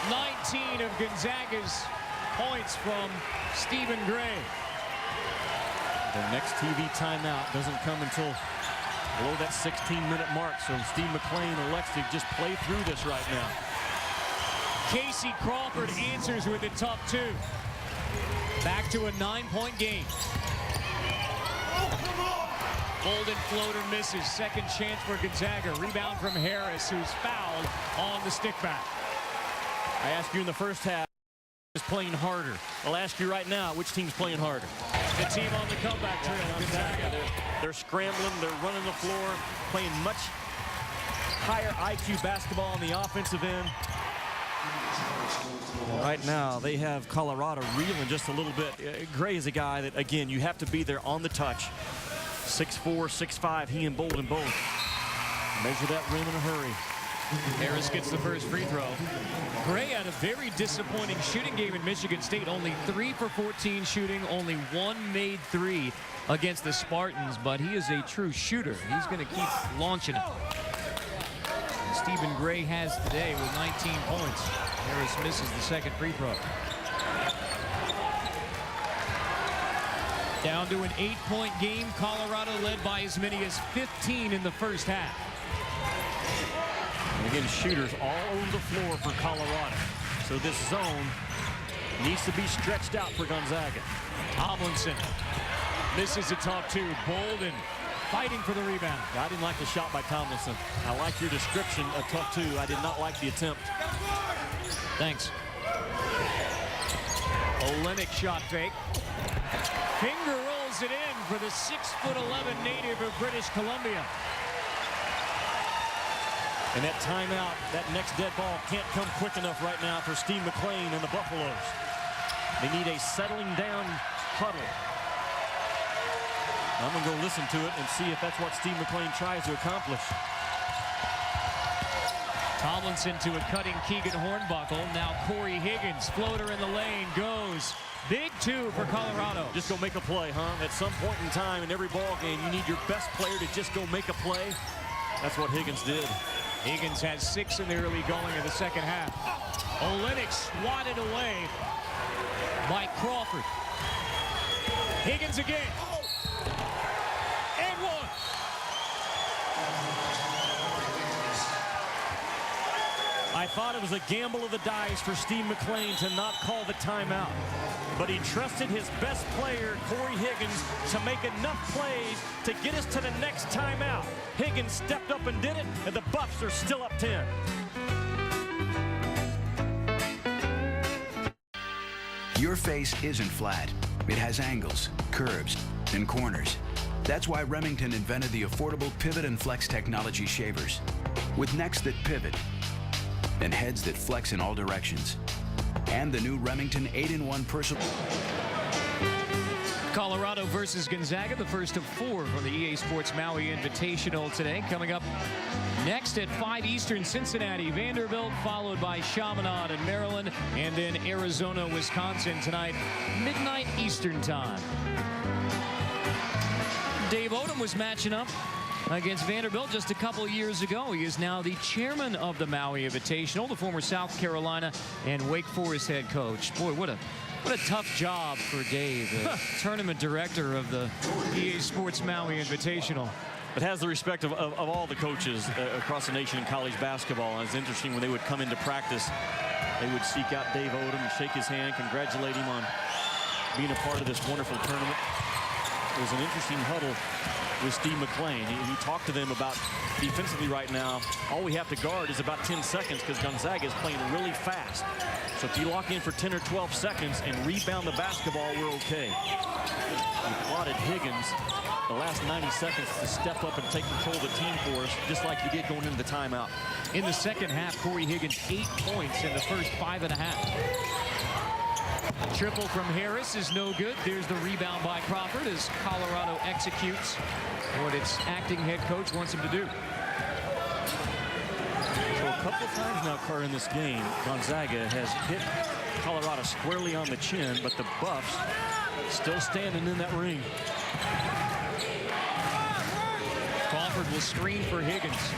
19 of Gonzaga's points from Stephen Gray. The next TV timeout doesn't come until below that 16-minute mark, so Steve McLean elects to just play through this right now. Casey Crawford answers with a tough 2. Back to a 9-point game. Bolden floater misses. Second chance for Gonzaga. Rebound from Harris, who's fouled on the stick back. I asked you in the first half, who's playing harder? I'll ask you right now, which team's playing harder? The team on the comeback trail, Gonzaga. They're scrambling, they're running the floor, playing much higher IQ basketball on the offensive end. Right now, they have Colorado reeling just a little bit. Gray is a guy that, again, you have to be there on the touch. 6'4", 6'5", he and Bolden both. Measure that rim in a hurry. Harris gets the first free throw. Gray had a very disappointing shooting game in Michigan State. Only 3 for 14 shooting, only 1 made 3 against the Spartans, but he is a true shooter. He's going to keep launching it. And Stephen Gray has today with 19 points. Harris misses the second free throw. Down to an 8-point game. Colorado led by as many as 15 in the first half. And again, shooters all over the floor for Colorado. So this zone needs to be stretched out for Gonzaga. Tomlinson misses a top 2. Bolden fighting for the rebound. I didn't like the shot by Tomlinson. I like your description of tough 2. I did not like the attempt. Thanks. Olenek shot fake. Finger rolls it in for the 6'11" native of British Columbia. And that timeout, that next dead ball can't come quick enough right now for Steve McLean and the Buffaloes. They need a settling down huddle. I'm going to go listen to it and see if that's what Steve McLean tries to accomplish. Tomlinson to a cutting Keegan Hornbuckle. Now Corey Higgins, floater in the lane, goes. Big 2 for Colorado. Just go make a play, huh? At some point in time in every ball game, you need your best player to just go make a play. That's what Higgins did. Higgins has 6 in the early going of the second half. Olenek swatted away by Crawford. Higgins again. And 1. I thought it was a gamble of the dice for Steve McLean to not call the timeout. But he trusted his best player, Corey Higgins, to make enough plays to get us to the next timeout. Higgins stepped up and did it, and the Buffs are still up 10. Your face isn't flat. It has angles, curves, and corners. That's why Remington invented the affordable Pivot and Flex technology shavers. With necks that pivot and heads that flex in all directions. And the new Remington 8-in-1 personal. Colorado versus Gonzaga, the first of 4 from the EA Sports Maui Invitational today. Coming up next at 5 Eastern, Cincinnati, Vanderbilt, followed by Chaminade and Maryland, and then Arizona, Wisconsin tonight, midnight Eastern time. Dave Odom was matching up against Vanderbilt just a couple years ago. He is now the chairman of the Maui Invitational, the former South Carolina and Wake Forest head coach. Boy, what a tough job for Dave, the tournament director of the EA Sports Maui Invitational. It has the respect of all the coaches across the nation in college basketball. And it's interesting when they would come into practice, they would seek out Dave Odom and shake his hand, congratulate him on being a part of this wonderful tournament. It was an interesting huddle with Steve McLean. He talked to them about defensively right now. All we have to guard is about 10 seconds because Gonzaga is playing really fast. So if you lock in for 10 or 12 seconds and rebound the basketball, we're okay. He applauded Higgins the last 90 seconds to step up and take control of the team for us, just like he did going into the timeout. In the second half, Corey Higgins 8 points in the first 5.5. Triple from Harris is no good. There's the rebound by Crawford as Colorado executes what its acting head coach wants him to do. So a couple of times now, Carr, in this game, Gonzaga has hit Colorado squarely on the chin, but the Buffs still standing in that ring. Crawford will screen for Higgins.